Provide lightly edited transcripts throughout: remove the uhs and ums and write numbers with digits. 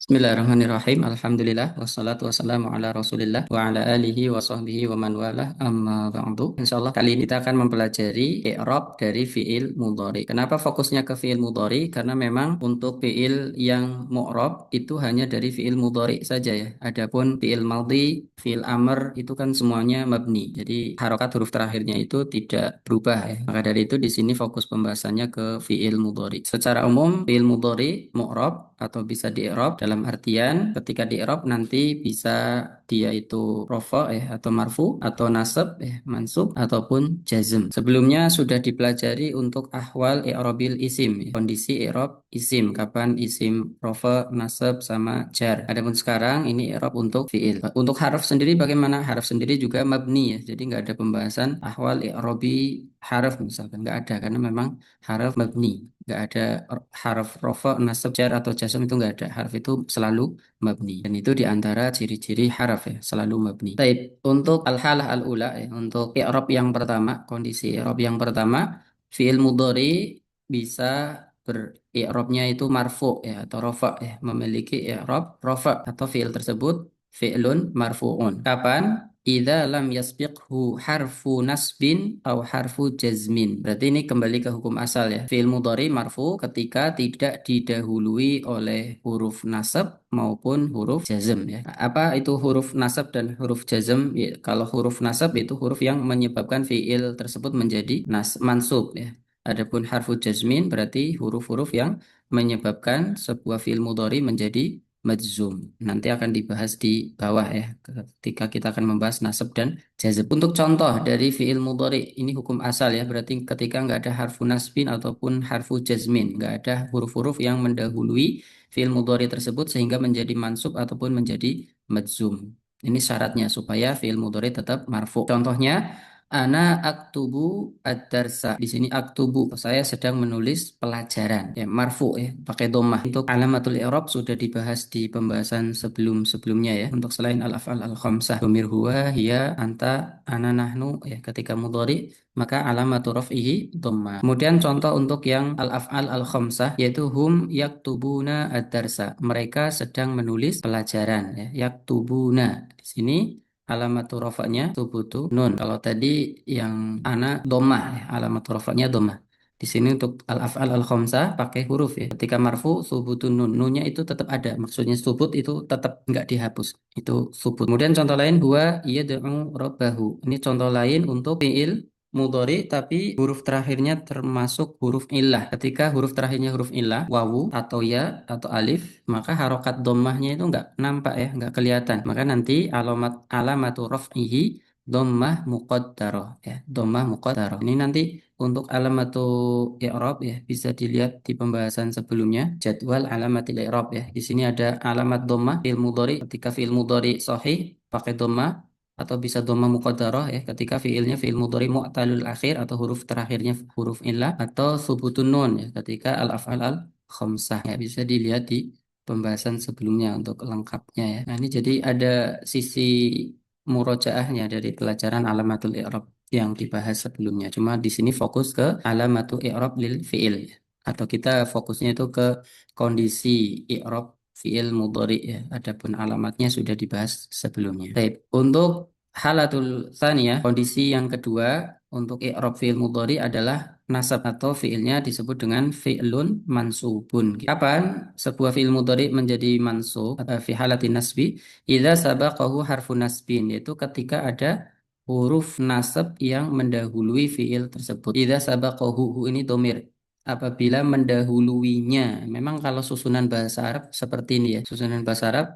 Bismillahirrahmanirrahim. Alhamdulillah wassalatu wassalamu ala Rasulillah wa ala alihi wa sahbihi wa man walah amma ba'du. Insyaallah kali ini kita akan mempelajari i'rab dari fiil mudhari. Kenapa fokusnya ke fiil mudhari? Karena memang untuk fiil yang mu'rab itu hanya dari fiil mudhari saja ya. Adapun fiil madhi, fiil amr itu kan semuanya mabni. Jadi harokat huruf terakhirnya itu tidak berubah ya. Maka dari itu di sini fokus pembahasannya ke fiil mudhari. Secara umum fiil mudhari mu'rab atau bisa di-i'rab dalam artian ketika di-i'rab nanti bisa dia itu rafa atau marfu atau nasab mansub ataupun jazm. Sebelumnya sudah dipelajari untuk ahwal i'rabil isim kondisi i'rab isim, kapan isim rafa, nasab sama jar. Adapun sekarang ini i'rab untuk fiil. Untuk harf sendiri bagaimana? Harf sendiri juga mabni ya. Jadi nggak ada pembahasan ahwal i'rabi harf misalkan nggak ada karena memang harf mabni, nggak ada harf rofa, nasab, jar atau jazm itu nggak ada. Harf itu selalu mabni dan itu diantara ciri-ciri harf ya, selalu mabni. Baik, untuk al-halah al-ula ya, untuk i'rab yang pertama, kondisi i'rab yang pertama, fiil mudhari bisa i'rabnya itu marfu ya atau rofa ya, memiliki i'rab rofa atau fiil tersebut fi'lun marfu'un. Kapan? Idza lam yasbiqhu harfu nasbin atau harfu jazmin. Berarti ini kembali ke hukum asal ya. Fi'il mudhari marfu ketika tidak didahului oleh huruf nasab maupun huruf jazm ya. Apa itu huruf nasab dan huruf jazm? Ya, kalau huruf nasab itu huruf yang menyebabkan fi'il tersebut menjadi mansub ya. Adapun harfu jazmin berarti huruf-huruf yang menyebabkan sebuah fi'il mudhari menjadi majzum. Nanti akan dibahas di bawah ya ketika kita akan membahas nasab dan jazm. Untuk contoh dari fiil mudhari ini hukum asal ya, berarti ketika nggak ada harfu nasbin ataupun harfu jazmin, nggak ada huruf-huruf yang mendahului fiil mudhari tersebut sehingga menjadi mansub ataupun menjadi majzum. Ini syaratnya supaya fiil mudhari tetap marfu. Contohnya ana aktubu ad-darsa. Di sini aktubu, saya sedang menulis pelajaran. Ya, marfu ya, pakai dhammah. Untuk alamatul i'rab sudah dibahas di pembahasan sebelum-sebelumnya ya. Untuk selain al-af'al al-khamsah, dhamir huwa, hiya, anta, ana, nahnu ya, ketika mudhari maka alamatu raf'ihi dhammah. Kemudian contoh untuk yang al-af'al al-khamsah yaitu hum yaktubuna ad-darsa. Mereka sedang menulis pelajaran ya. Yaktubuna. Di sini alamatu rofaknya tubutu nun. Kalau tadi yang ana domah ya, alamatu rofaknya domah. Di sini untuk al-af'al al-khamsah pakai huruf ya. Ketika marfu subutun nun, nunnya itu tetap ada. Maksudnya subut itu tetap nggak dihapus. Itu subut. Kemudian contoh lain huwa yad'u rabbahu. Ini contoh lain untuk fiil mudhari tapi huruf terakhirnya termasuk huruf illah. Ketika huruf terakhirnya huruf illah, wawu atau ya atau alif, maka harokat dhammahnya itu nggak nampak ya, nggak kelihatan. Maka nanti alamatu raf'ihi dhammah muqaddarah ya, dhammah muqaddarah. Ini nanti untuk alamatu i'rab ya bisa dilihat di pembahasan sebelumnya, jadwal alamatil i'rab ya. Di sini ada alamat dhammah fi'il mudhari ketika fi'il mudhari sahih pakai dhammah atau bisa dhamma muqaddarah ya ketika fiilnya fiil mudhari mu'talul akhir atau huruf terakhirnya huruf illah atau subutun nun ya ketika al-af'al al khamsah ya bisa dilihat di pembahasan sebelumnya untuk lengkapnya ya. Nah, ini jadi ada sisi murojaahnya dari pelajaran alamatul i'rab yang dibahas sebelumnya. Cuma di sini fokus ke alamatul i'rab lil fiil ya. Atau kita fokusnya itu ke kondisi i'rab fiil mudhari ya. Adapun alamatnya sudah dibahas sebelumnya. Baik, untuk halatul tsaniyah, kondisi yang kedua untuk i'rab fiil mudhari adalah nasab atau fiilnya disebut dengan fi'lun mansubun. Kapan sebuah fiil mudhari menjadi mansub atau fi halatin nasbi? Idza sabaqahu harfun nasbin, yaitu ketika ada huruf nasab yang mendahului fiil tersebut. Idza sabaqahu ini domir apabila mendahuluinya. Memang kalau susunan bahasa Arab seperti ini ya. Susunan bahasa Arab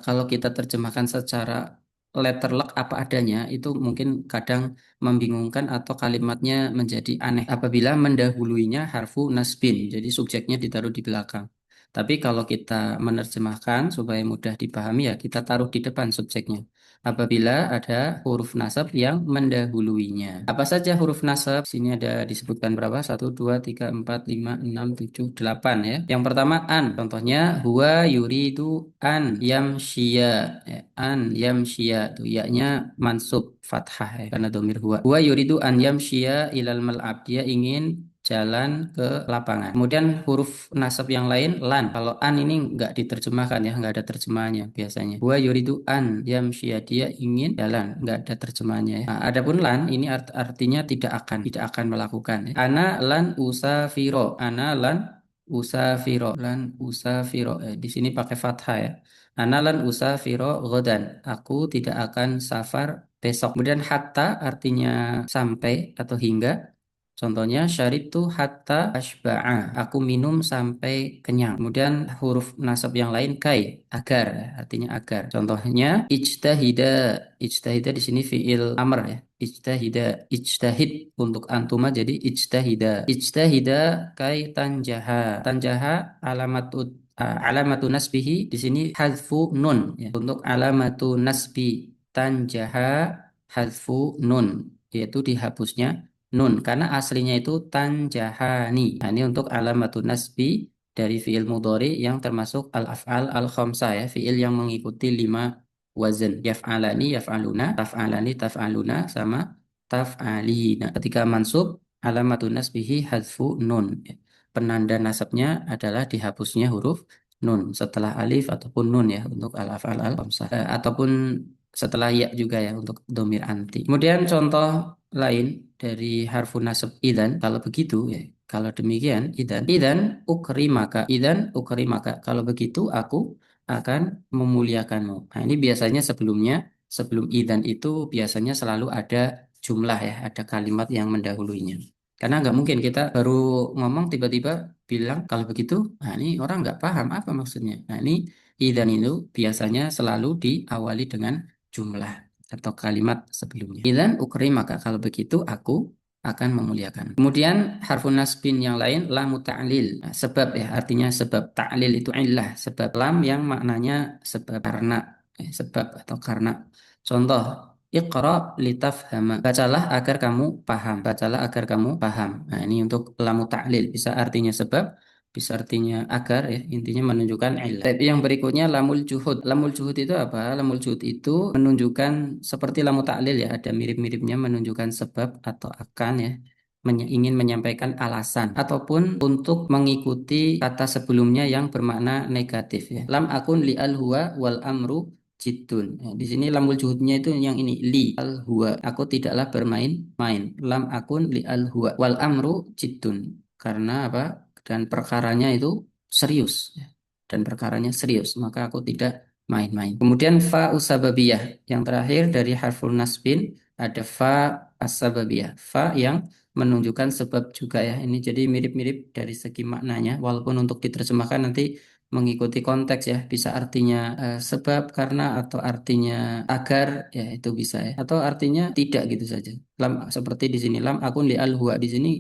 kalau kita terjemahkan secara letterlock apa adanya itu mungkin kadang membingungkan atau kalimatnya menjadi aneh apabila mendahuluinya harfu nasbin. Jadi subjeknya ditaruh di belakang. Tapi kalau kita menerjemahkan supaya mudah dipahami ya kita taruh di depan subjeknya apabila ada huruf nasab yang mendahuluinya. Apa saja huruf nasab? Sini ada disebutkan berapa? Satu, 2, 3, 4, 5, 6, 7, 8 ya. Yang pertama an. Contohnya huwa yuridu an yamshiya. Ya, an yamshiya. Tuh ya-nya mansub fathah ya, karena domir huwa. Huwa yuridu an yamshiya ilal mal'ab. Dia ingin jalan ke lapangan. Kemudian huruf nasab yang lain lan. Kalau an ini nggak diterjemahkan ya, nggak ada terjemahannya biasanya. Wa yuridu an yamsya, dia ingin jalan, nggak ada terjemahannya ya. Nah, adapun lan ini artinya tidak akan melakukan ya. Ana lan usafiro, ana lan usafiro, lan usafiro. Di sini pakai fathah ya. Ana lan usafiro godan, aku tidak akan safar besok. Kemudian hatta artinya sampai atau hingga. Contohnya syaribtu hatta ashba'a. Aku minum sampai kenyang. Kemudian huruf nasab yang lain kai, agar, artinya agar. Contohnya ijtahida. Ijtahida di sini fiil amr ya. Ijtahida, ijtahid untuk antuma jadi ijtahida. Ijtahida kai tanjaha. Tanjaha alamatu nasbihi di sini hadfu nun ya. Untuk alamatu nasbi tanjaha hadfu nun, yaitu dihapusnya nun karena aslinya itu tanjahani. Nah, ini untuk alamatun nasbi dari fiil mudhari yang termasuk al-af'al al-khamsah ya, fiil yang mengikuti 5 wazan. Yaf'alani, yaf'aluna, taf'alani, taf'aluna sama taf'alina. Ketika mansub alamatun nasbihi hadfu nun. Ya. Penanda nasabnya adalah dihapusnya huruf nun setelah alif ataupun nun ya untuk al-af'al al-khamsah. Ataupun setelah ya juga ya untuk domir anti. Kemudian contoh lain dari harfun nasab idan, kalau begitu ya, kalau demikian idan ukrimaka, kalau begitu aku akan memuliakanmu. Nah, ini biasanya sebelum idan itu biasanya selalu ada jumlah ya, ada kalimat yang mendahuluinya. Karena nggak mungkin kita baru ngomong tiba-tiba bilang kalau begitu, nah ini orang nggak paham apa maksudnya. Nah, ini idan itu biasanya selalu diawali dengan jumlah atau kalimat sebelumnya. Idzan ukrimaka, kalau begitu aku akan memuliakan. Kemudian harfun nasbin yang lain lamu ta'lil. Nah, sebab ya, artinya sebab. Ta'lil itu illah, sebab. Lam yang maknanya sebab, karena, sebab atau karena. Contoh Iqra litafhama. Bacalah agar kamu paham. Bacalah agar kamu paham. Nah, ini untuk lamu ta'lil. Bisa artinya sebab, bisa artinya agar ya, intinya menunjukkan illah. Tapi yang berikutnya lamul juhud. Lamul juhud itu apa? Lamul juhud itu menunjukkan seperti lamu ta'lil ya, ada mirip-miripnya, menunjukkan sebab atau akan ya, ingin menyampaikan alasan ataupun untuk mengikuti kata sebelumnya yang bermakna negatif ya. Lam akun li al huwa wal amru jidun. Nah, di sini lamul juhudnya itu yang ini li al huwa. Aku tidaklah bermain-main. Lam akun li al huwa wal amru jidun. Karena apa? Dan perkaranya itu serius ya. Dan perkaranya serius, maka aku tidak main-main. Kemudian fa usababiyah. Yang terakhir dari harful nasbin ada fa asbabiyah. Fa yang menunjukkan sebab juga ya. Ini jadi mirip-mirip dari segi maknanya, walaupun untuk diterjemahkan nanti mengikuti konteks ya, bisa artinya sebab, karena, atau artinya agar ya, itu bisa ya, atau artinya tidak gitu saja. Lam seperti di sini lam akun li al huwa, di sini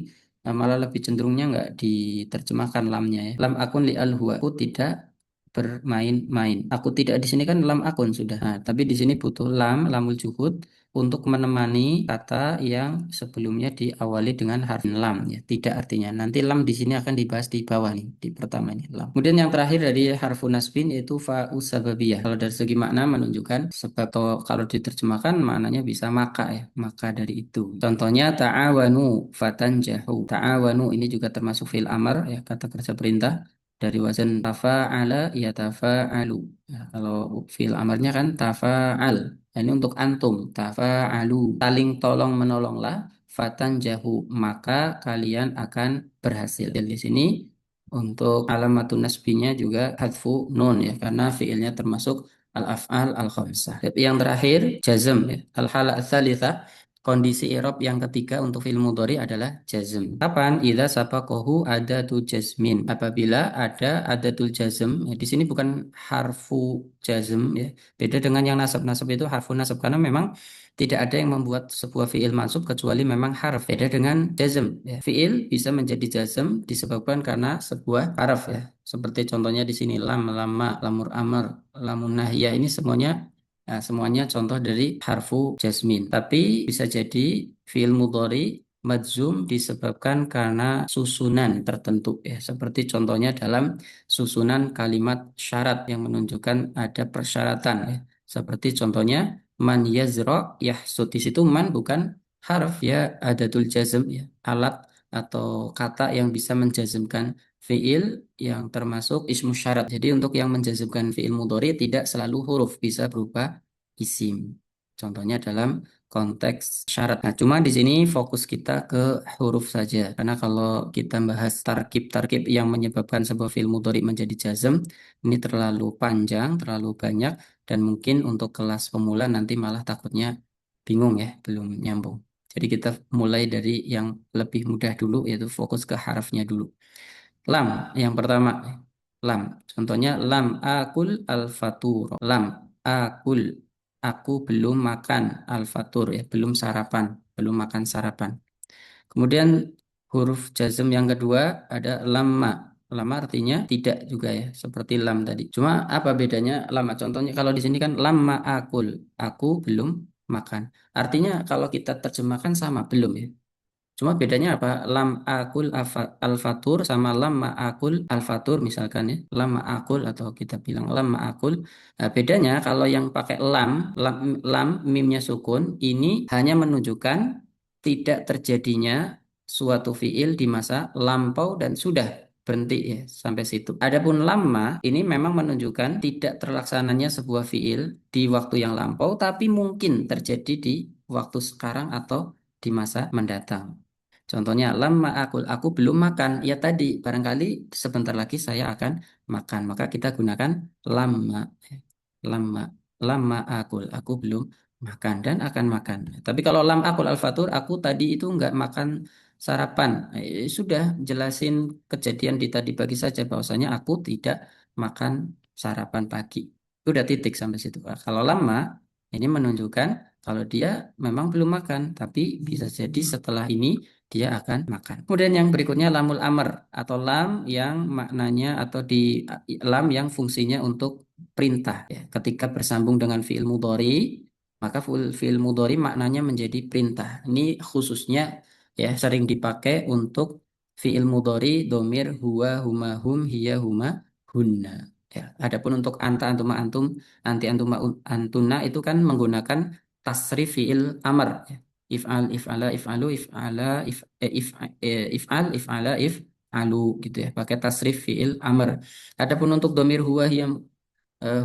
malah lebih cenderungnya nggak diterjemahkan lamnya ya. Lam akun li al huwa, aku tidak bermain-main. Aku tidak di sini kan lam akun sudah. Nah, tapi di sini butuh lamul juhud untuk menemani kata yang sebelumnya diawali dengan harf lam ya. Tidak artinya. Nanti lam di sini akan dibahas di bawah nih, di pertama ini lam. Kemudian yang terakhir dari harfun nasbin yaitu fa'u sababiyah. Kalau dari segi makna menunjukkan sebab, atau kalau diterjemahkan maknanya bisa maka ya, maka dari itu. Contohnya ta'awanu fatanjahu. Ta'awanu ini juga termasuk fi'il amr ya, kata kerja perintah dari wazan tafa'ala ya tafa'alu. Ya, kalau fi'il amarnya kan tafa'al. Nah, ini untuk antum tafa'alu, saling tolong menolonglah, fatan jahu, maka kalian akan berhasil. Dan di sini untuk alamatun nasbinya juga hadfu nun ya, karena fi'ilnya termasuk al-af'al al-khamsah. Yang terakhir jazm ya. Al-hala ats-tsalitsah, kondisi i'rab yang ketiga untuk fi'il mudhari adalah jazm. Kapan? Idza sabaqahu adatu jazmin. Apabila ada adatul jazm, ya, di sini bukan harfu jazm ya. Beda dengan yang nasab. Nasab itu harfu nasab karena memang tidak ada yang membuat sebuah fi'il mansub kecuali memang harf. Beda dengan jazm ya. Fi'il bisa menjadi jazm disebabkan karena sebuah harf ya. Seperti contohnya di sini lam, lama, lamur amr, lamun nahyah, ini semuanya contoh dari harfu jasmin. Tapi bisa jadi fi'il mudhari madzum disebabkan karena susunan tertentu ya. Seperti contohnya dalam susunan kalimat syarat yang menunjukkan ada persyaratan ya. Seperti contohnya man yazra yahsud. Di situ man bukan harf ya, adatul jazm ya, alat atau kata yang bisa menjazmkan fiil yang termasuk ismu syarat. Jadi untuk yang menjazmkan fiil mudhari tidak selalu huruf, bisa berupa isim. Contohnya dalam konteks syarat. Nah, cuma di sini fokus kita ke huruf saja. Karena kalau kita bahas tarkib-tarkib yang menyebabkan sebuah fiil mudhari menjadi jazm, ini terlalu panjang, terlalu banyak, dan mungkin untuk kelas pemula nanti malah takutnya bingung ya, belum nyambung. Jadi kita mulai dari yang lebih mudah dulu, yaitu fokus ke harafnya dulu. Lam, yang pertama. Lam. Contohnya lam akul al-fatur. Lam akul. Aku belum makan al-fatur ya, belum sarapan, belum makan sarapan. Kemudian huruf jazm yang kedua ada lamma. Lama artinya tidak juga ya, seperti lam tadi. Cuma apa bedanya lama? Contohnya kalau di sini kan lama akul, aku belum makan. Artinya kalau kita terjemahkan sama, belum ya. Cuma bedanya apa? Lam akul al-fatur sama lam ma'akul al-fatur misalkan ya. Lam ma'akul atau kita bilang lam ma'akul. Nah, bedanya kalau yang pakai lam mimnya sukun ini hanya menunjukkan tidak terjadinya suatu fiil di masa lampau dan sudah berhenti ya sampai situ. Adapun lamma ini memang menunjukkan tidak terlaksananya sebuah fiil di waktu yang lampau tapi mungkin terjadi di waktu sekarang atau di masa mendatang. Contohnya, lama aku belum makan. Ya tadi, barangkali sebentar lagi saya akan makan. Maka kita gunakan lama, lama, lama aku belum makan dan akan makan. Tapi kalau lam akul al-fatur, aku tadi itu nggak makan sarapan. Sudah jelasin kejadian di tadi pagi saja bahwasanya aku tidak makan sarapan pagi. Udah titik sampai situ. Nah, kalau lama, ini menunjukkan kalau dia memang belum makan, tapi bisa jadi setelah ini dia akan makan. Kemudian yang berikutnya lamul amr atau lam yang maknanya atau di lam yang fungsinya untuk perintah ya. Ketika bersambung dengan fiil mudhari, maka fiil mudhari maknanya menjadi perintah. Ini khususnya ya sering dipakai untuk fiil mudhari domir huwa huma hum hiya huma hunna. Ya, adapun untuk anta antuma antum anti antuma antuna itu kan menggunakan tasrif fiil amr ya. If'al if'ala if'alu if'ala if'al if'ala if'alu gitu ya pakai tasrif fiil amr. Adapun untuk domir huwa hiya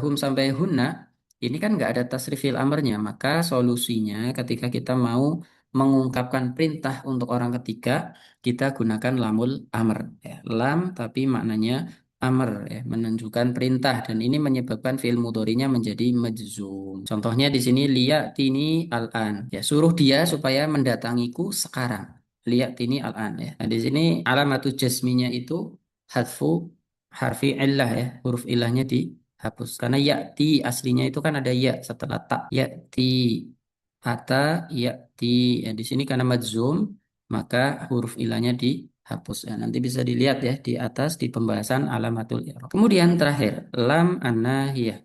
hum sampai hunna ini kan nggak ada tasrifil amarnya, maka solusinya ketika kita mau mengungkapkan perintah untuk orang ketiga kita gunakan lamul amr ya. Lam tapi maknanya amr ya, menunjukkan perintah dan ini menyebabkan fiil mudhari'nya menjadi majzum. Contohnya di sini liya'tini al-an ya, suruh dia supaya mendatangiku sekarang. Liya'tini al-an ya. Nah, di sini alamatu jasminya itu hadfu harfi illah ya, huruf ilahnya dihapus karena ya'ti aslinya itu kan ada ya setelah tak ya'ti ata ya'ti ya, di sini karena madzum maka huruf ilahnya dihapus ya, nanti bisa dilihat ya di atas di pembahasan alamatul i'rab. Kemudian terakhir lam an-nahiyah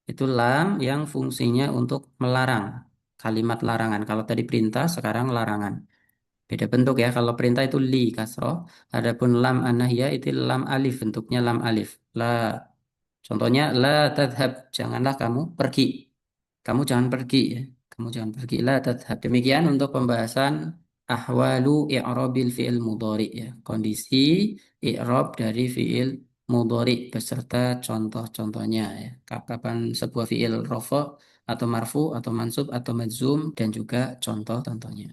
itu lam yang fungsinya untuk melarang, kalimat larangan. Kalau tadi perintah sekarang larangan, beda bentuk ya. Kalau perintah itu li kasroh, adapun lam an-nahiyah itu lam alif, bentuknya lam alif. La. Contohnya la tadhab, janganlah kamu pergi. Kamu jangan pergi ya. Kamu jangan pergi. La tadhab. Demikian untuk pembahasan ahwalu i'rabil fi'il mudhari ya. Kondisi i'rab dari fi'il mudhari beserta contoh-contohnya ya. Kapan sebuah fi'il rafa atau marfu atau mansub atau majzum dan juga contoh-contohnya.